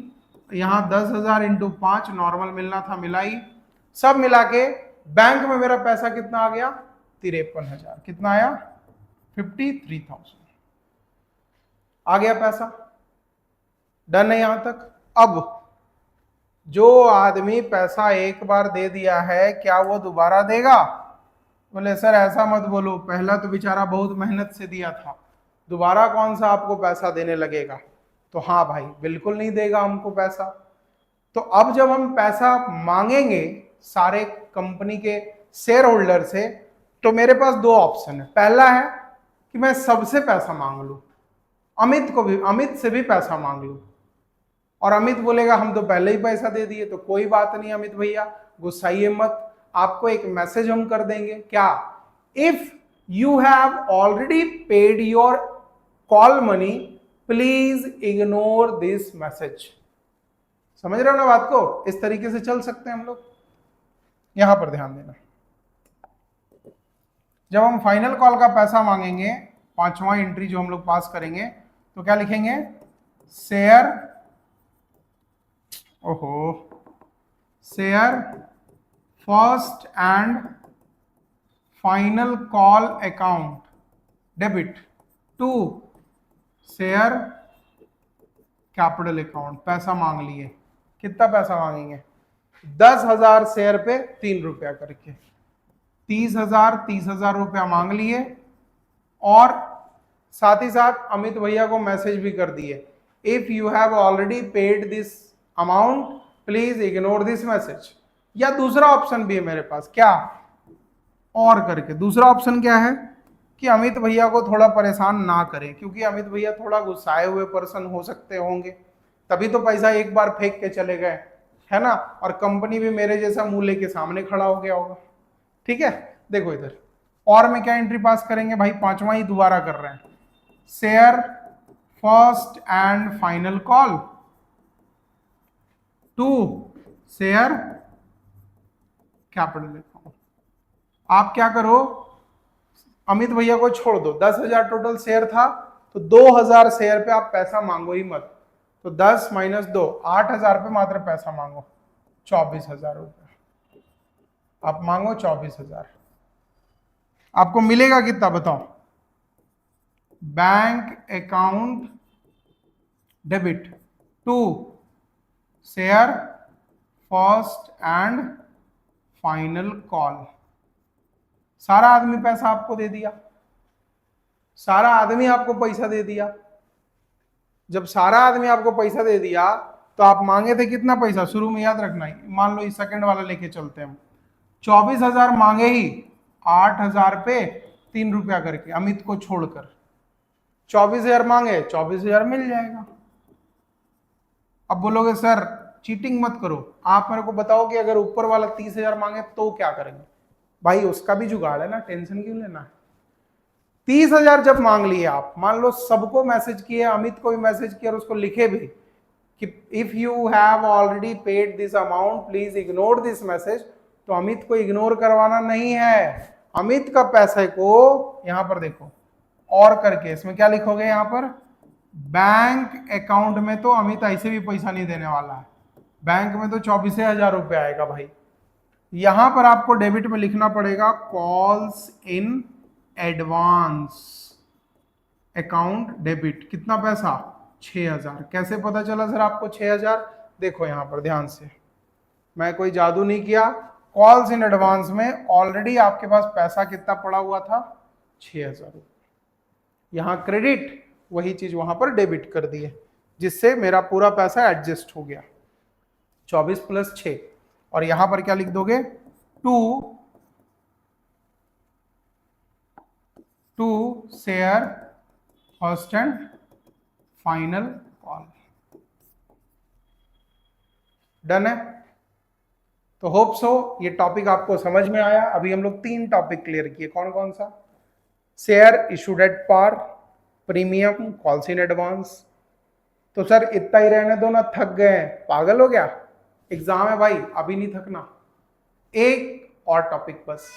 यहां 10,000 इंटू 5, नॉर्मल मिलना था, मिला ही। सब मिला के बैंक में मेरा पैसा कितना आ गया? 53,000। कितना आया? 53,000 आ गया पैसा। डन है यहां तक। अब जो आदमी पैसा एक बार दे दिया है, क्या वो दोबारा देगा? बोले सर ऐसा मत बोलो, पहला तो बेचारा बहुत मेहनत से दिया था, दोबारा कौन सा आपको पैसा देने लगेगा? तो हाँ भाई, बिल्कुल नहीं देगा हमको पैसा। तो अब जब हम पैसा मांगेंगे सारे कंपनी के शेयर होल्डर से, तो मेरे पास 2 ऑप्शन है। पहला है कि मैं सबसे पैसा मांग लूं, अमित से भी पैसा मांग लूं, और अमित बोलेगा हम तो पहले ही पैसा दे दिए। तो कोई बात नहीं अमित भैया, गुस्साइए मत, आपको एक मैसेज हम कर देंगे। क्या? If you have already paid your call money, please ignore this message. समझ रहे हो ना बात को? इस तरीके से चल सकते हैं हम लोग। यहां पर ध्यान देना, जब हम फाइनल कॉल का पैसा मांगेंगे, 5वां एंट्री जो हम लोग पास करेंगे, तो क्या लिखेंगे? Share, share first and final call account debit to share capital account. पैसा मांग लिए। कितना पैसा मांगेंगे? 10,000 शेयर पे 3 रुपया करके 30,000 रुपया मांग लिए, और साथ ही साथ अमित भैया को मैसेज भी कर दिए, if you have already paid this amount please ignore this message. या दूसरा ऑप्शन भी है मेरे पास, क्या? और करके दूसरा ऑप्शन क्या है कि अमित भैया को थोड़ा परेशान ना करें, क्योंकि अमित भैया थोड़ा गुस्साए हुए पर्सन हो सकते होंगे, तभी तो पैसा एक बार फेंक के चले गए, है ना? और कंपनी भी मेरे जैसा मुंह लेके सामने खड़ा हो गया होगा। ठीक है, देखो इधर और में क्या एंट्री पास करेंगे भाई? 5वां ही दोबारा कर रहे हैं, share first and final call to share capital account. आप क्या करो, अमित भैया को छोड़ दो, 10,000 टोटल शेयर था, तो 2,000 शेयर पे आप पैसा मांगो ही मत। तो 10 - 2, 8,000 पे मात्र पैसा मांगो, 24,000 रुपये आप मांगो। 24,000 आपको मिलेगा कितना बताओ? Bank account debit to share first and final call. सारा आदमी पैसा आपको दे दिया, सारा आदमी आपको पैसा दे दिया। जब सारा आदमी आपको पैसा दे दिया, तो आप मांगे थे कितना पैसा? शुरू में याद रखना ही, मान लो इस सेकंड वाला लेके चलते हैं हम, 24,000 मांगे ही, 8,000 पे 3 रुपया करके अमित को छोड़कर 24,000 मांगे, 24,000 मिल जाएगा। अब बोलोगे सर चीटिंग मत करो, आप मेरे को बताओ कि अगर ऊपर वाला 30,000 मांगे तो क्या करेंगे? भाई उसका भी जुगाड़ है ना, टेंशन क्यों लेना है? 30,000 जब मांग लिए आप, मान लो सबको मैसेज किए, अमित को भी मैसेज किया और उसको लिखे भी कि if you have already paid this amount please ignore this message, तो अमित को इग्नोर करवाना नहीं है। अमित का पैसे को यहां पर देखो और करके, इसमें क्या लिखोगे? यहां पर बैंक अकाउंट में तो अमित ऐसे भी पैसा नहीं देने वाला है, बैंक में तो 24,000 रुपये आएगा भाई। यहां पर आपको डेबिट में लिखना पड़ेगा calls in advance account debit. कितना पैसा? 6,000। कैसे पता चला सर आपको 6,000? देखो यहां पर ध्यान से, मैं कोई जादू नहीं किया। कॉल्स इन एडवांस में ऑलरेडी आपके पास पैसा कितना पड़ा हुआ था? 6,000 रुपये। यहां क्रेडिट, वही चीज वहां पर डेबिट कर दिए, जिससे मेरा पूरा पैसा एडजस्ट हो गया। 24 + 6, और यहां पर क्या लिख दोगे? To share first and final call. Done है? तो होप सो ये टॉपिक आपको समझ में आया। अभी हम लोग 3 टॉपिक क्लियर किए। कौन कौन सा? Share issued at par, premium, calls in advance. तो सर इतना ही रहने दो ना, थक गए हैं, पागल हो गया? एग्जाम है भाई, अभी नहीं थकना। एक और टॉपिक, बस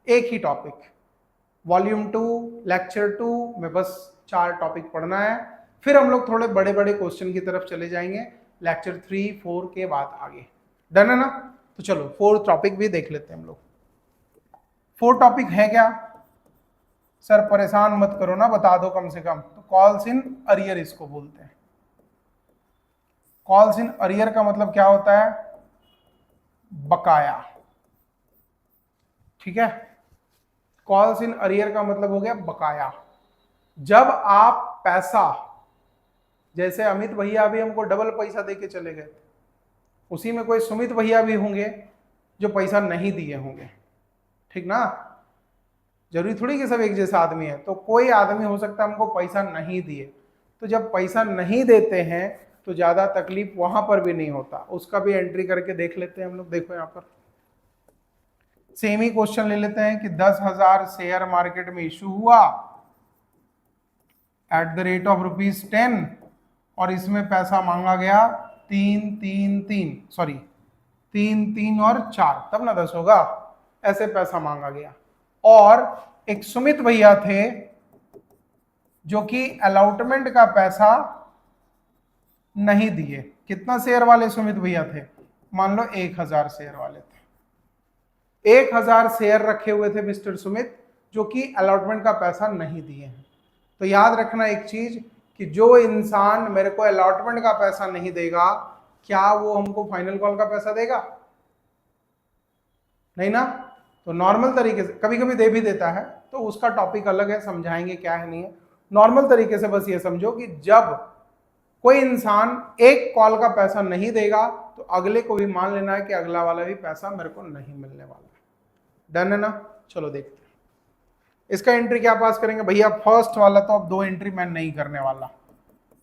एक ही टॉपिक। वॉल्यूम 2 लेक्चर 2 में बस 4 टॉपिक पढ़ना है। फिर हम लोग थोड़े बड़े बड़े क्वेश्चन की तरफ चले जाएंगे लेक्चर 3 4 के बाद आगे। डन है ना? तो चलो 4th टॉपिक भी देख लेते हैं हम लोग। 4 टॉपिक है क्या? सर परेशान मत करो ना, बता दो कम से कम। तो कॉल्स इन अरियर इसको बोलते हैं। कॉल्स इन अरियर का मतलब क्या होता है? बकाया। ठीक है, कॉल्स इन अरियर का मतलब हो गया बकाया। जब आप पैसा, जैसे अमित भैया अभी हमको डबल पैसा देके चले गए, उसी में कोई सुमित भैया भी होंगे जो पैसा नहीं दिए होंगे। ठीक ना? जरूरी थोड़ी कि सब एक जैसा आदमी है। तो कोई आदमी हो सकता है हमको पैसा नहीं दिए, तो जब पैसा नहीं देते हैं तो ज्यादा तकलीफ वहां पर भी नहीं होता। उसका भी एंट्री करके देख लेते हैं हम लोग। देखो यहां पर सेम ही क्वेश्चन ले लेते हैं कि 10,000 शेयर मार्केट में इशू हुआ एट द रेट ऑफ ₹10, और इसमें पैसा मांगा गया 3 और 4, तब ना 10 होगा। ऐसे पैसा मांगा गया। और एक सुमित भैया थे जो कि अलॉटमेंट का पैसा नहीं दिए। कितना शेयर वाले सुमित भैया थे? मान लो 1,000 शेयर वाले थे। 1,000 शेयर रखे हुए थे मिस्टर सुमित, जो कि अलॉटमेंट का पैसा नहीं दिए हैं। तो याद रखना एक चीज कि जो इंसान मेरे को अलॉटमेंट का पैसा नहीं देगा, क्या वो हमको फाइनल कॉल का पैसा देगा? नहीं ना? तो नॉर्मल तरीके से, कभी कभी दे भी देता है, तो उसका टॉपिक अलग है, समझाएंगे क्या है नहीं है। नॉर्मल तरीके से बस ये समझो कि जब कोई इंसान एक कॉल का पैसा नहीं देगा, तो अगले को भी मान लेना है कि अगला वाला भी पैसा मेरे को नहीं मिलने वाला है। डन है ना? चलो देखते हैं इसका एंट्री क्या पास करेंगे भैया। फर्स्ट वाला तो अब 2 एंट्री मैं नहीं करने वाला।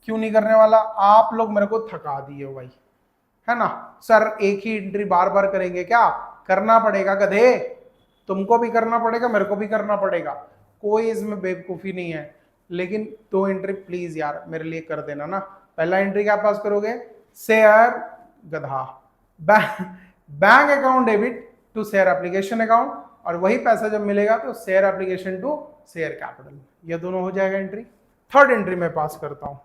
क्यों नहीं करने वाला? आप लोग मेरे को थका दिए हो भाई, है ना? सर एक ही एंट्री बार बार करेंगे क्या? करना पड़ेगा गधे, तुमको भी करना पड़ेगा, मेरे को भी करना पड़ेगा। कोई इसमें बेवकूफी नहीं है। लेकिन 2 एंट्री प्लीज यार मेरे लिए कर देना ना। पहला एंट्री क्या पास करोगे? शेयर गधा bank account debit to share application account, और वही पैसा जब मिलेगा तो share application to share capital. ये दोनों हो जाएगा एंट्री। 3rd एंट्री मैं पास करता हूं।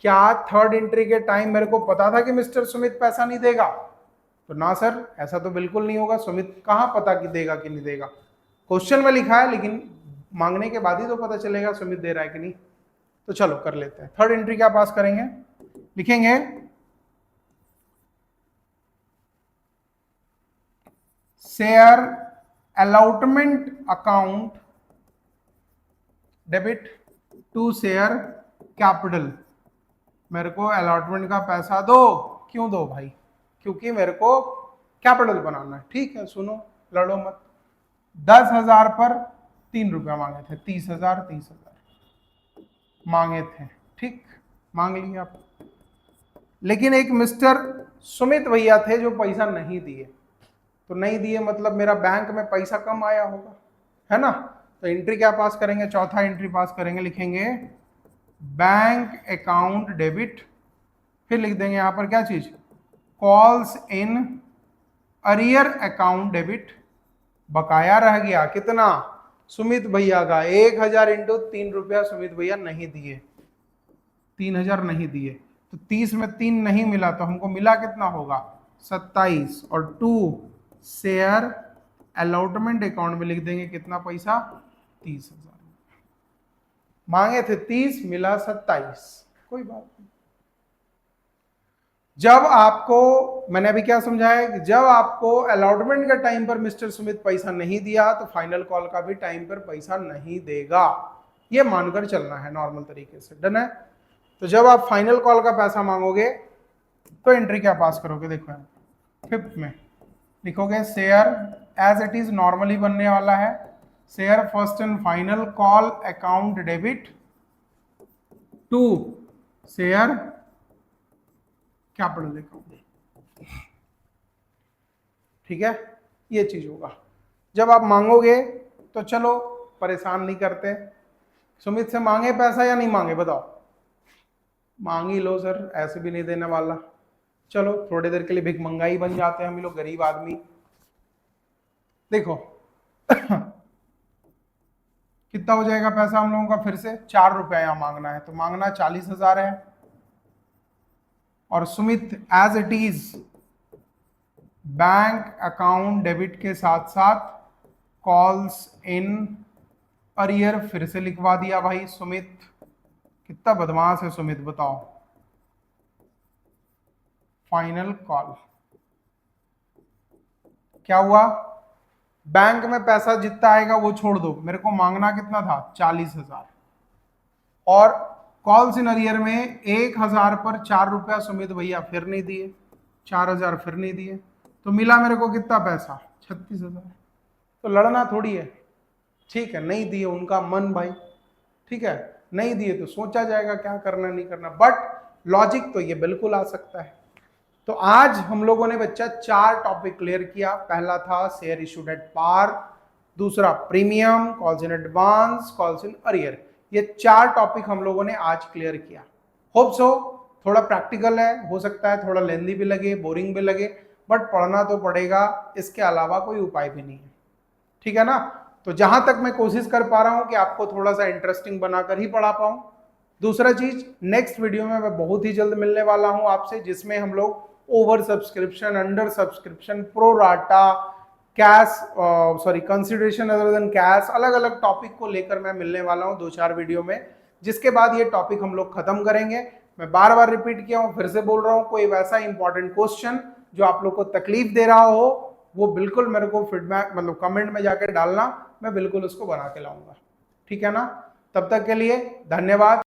क्या 3rd एंट्री के टाइम मेरे को पता था कि मिस्टर सुमित पैसा नहीं देगा? तो ना सर, ऐसा तो बिल्कुल नहीं होगा। सुमित कहां पता कि देगा कि नहीं देगा? क्वेश्चन में लिखा है, लेकिन मांगने के बाद ही तो पता चलेगा सुमित दे रहा है कि नहीं। तो चलो कर लेते हैं। 3rd एंट्री क्या पास करेंगे? लिखेंगे share allotment account debit to share capital. मेरे को अलॉटमेंट का पैसा दो। क्यों दो भाई? क्योंकि मेरे को कैपिटल बनाना है। ठीक है, सुनो, लड़ो मत। 10,000 पर 3 रुपया मांगे थे। 30,000 मांगे थे। ठीक, मांग लिया आप। लेकिन एक मिस्टर सुमित भैया थे जो पैसा नहीं दिए। तो नहीं दिए मतलब मेरा बैंक में पैसा कम आया होगा, है ना? तो एंट्री क्या पास करेंगे? चौथा एंट्री पास करेंगे। लिखेंगे बैंक अकाउंट डेबिट, फिर लिख देंगे यहां पर क्या चीज? Calls in arrear account debit. बकाया रह गया कितना? सुमित भैया का 1,000 × 3 रुपया सुमित भैया नहीं दिए। 3,000 नहीं दिए, तो तो 30 में 3 नहीं मिला तो हमको मिला कितना होगा 27, और 2 शेयर अलॉटमेंट अकाउंट में लिख देंगे कितना पैसा 30,000। मांगे थे 30, मिला 27, कोई बात नहीं। जब आपको, मैंने अभी क्या समझाया कि जब आपको अलॉटमेंट के टाइम पर मिस्टर सुमित पैसा नहीं दिया तो फाइनल कॉल का भी टाइम पर पैसा नहीं देगा, ये मानकर चलना है नॉर्मल तरीके से। डन है? तो जब आप फाइनल कॉल का पैसा मांगोगे तो एंट्री क्या पास करोगे, देखो 5th में लिखोगे share as it is normally बनने वाला है, share first and final call account debit to share capital account. ठीक है, ये चीज होगा। जब आप मांगोगे तो चलो परेशान नहीं करते, सुमित से मांगे पैसा या नहीं मांगे बताओ, मांग ही लो सर, ऐसे भी नहीं देने वाला, चलो थोड़ी देर के लिए भिखमंगाई बन जाते हैं हम लोग गरीब आदमी। देखो कितना हो जाएगा पैसा हम लोगों का, फिर से 4 रुपया यहां मांगना है तो मांगना 40,000 है, और Sumit as it is bank account debit के साथ साथ कॉल्स इन अरियर फिर से लिखवा दिया भाई सुमित। कितना बदमाश है सुमित बताओ। फाइनल कॉल क्या हुआ, बैंक में पैसा जितना आएगा वो छोड़ दो, मेरे को मांगना कितना था 40,000, और कॉल्स इन अरियर में 1,000 पर 4 रुपया सुमित भैया फिर नहीं दिए, 4,000 फिर नहीं दिए, तो मिला मेरे को कितना पैसा 36,000। तो लड़ना थोड़ी है, ठीक है, नहीं दिए उनका मन भाई, ठीक है, नहीं दिए तो सोचा जाएगा क्या करना नहीं करना, बट लॉजिक तो ये बिल्कुल आ सकता है। तो आज हम लोगों ने बच्चा 4 टॉपिक क्लियर किया। पहला था शेयर इशूड एट पार, दूसरा premium, calls in advance, calls in arrear, ये 4 टॉपिक हम लोगों ने आज क्लियर किया। होप सो थोड़ा प्रैक्टिकल है, हो सकता है थोड़ा लेंदी भी लगे, बोरिंग भी लगे, बट पढ़ना तो पड़ेगा, इसके अलावा कोई उपाय भी नहीं है, ठीक है ना। तो जहां तक मैं कोशिश कर पा रहा हूं कि आपको थोड़ा सा इंटरेस्टिंग बनाकर ही पढ़ा पाऊं। दूसरा चीज, नेक्स्ट वीडियो में मैं बहुत ही जल्द मिलने वाला हूं आपसे, जिसमें हम लोग over subscription, under subscription, pro rata, cash, sorry consideration other than cash, अलग अलग टॉपिक को लेकर मैं मिलने वाला हूं 2-4 वीडियो में, जिसके बाद ये टॉपिक हम लोग खत्म करेंगे। मैं बार बार रिपीट किया हूं, फिर से बोल रहा हूं, कोई वैसा इंपॉर्टेंट क्वेश्चन जो आप लोग को तकलीफ दे रहा हो वो बिल्कुल मेरे को फीडबैक मतलब कमेंट में जाकर डालना, मैं बिल्कुल उसको बना के लाऊंगा, ठीक है ना। तब तक के लिए धन्यवाद।